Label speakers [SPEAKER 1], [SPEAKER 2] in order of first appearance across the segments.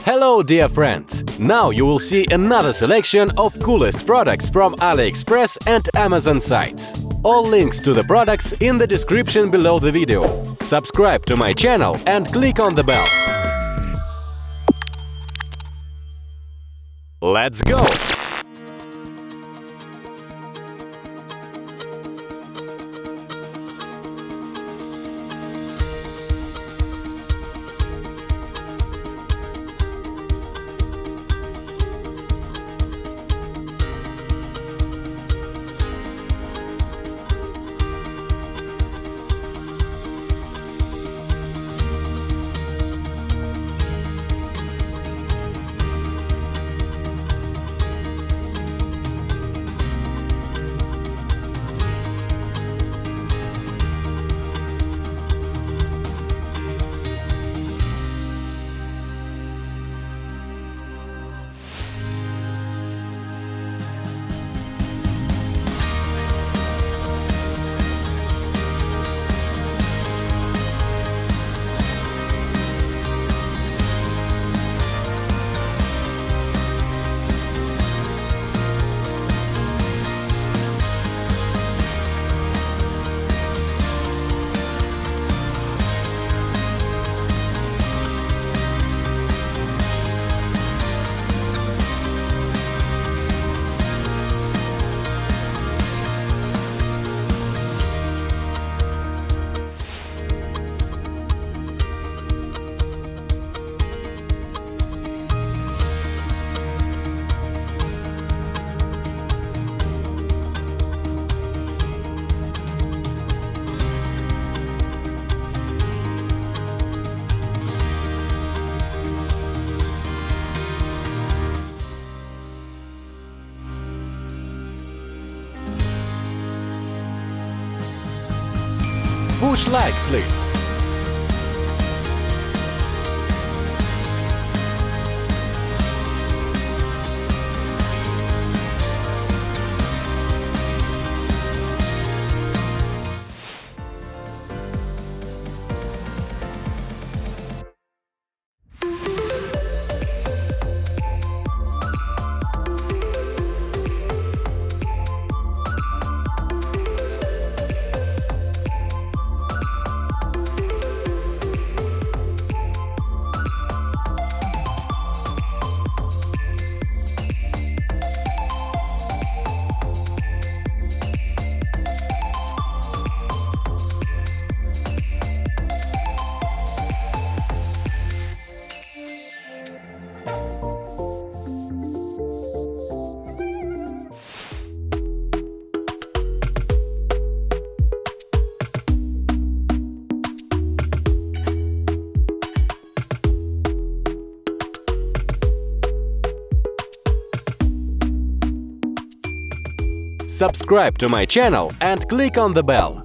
[SPEAKER 1] Hello dear friends! Now you will see another selection of coolest products from Aliexpress and Amazon sites. All links to the products in the description below the video. Subscribe to my channel and click on the bell. Let's go! Push like, please. Subscribe to my channel and click on the bell.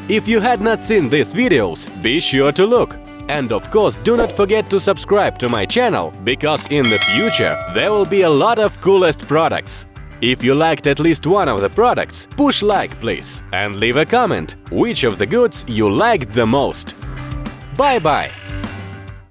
[SPEAKER 1] If you had not seen these videos, be sure to look. And of course, do not forget to subscribe to my channel, because in the future there will be a lot of coolest products. If you liked at least one of the products, push like please, and leave a comment which of the goods you liked the most. Bye-bye!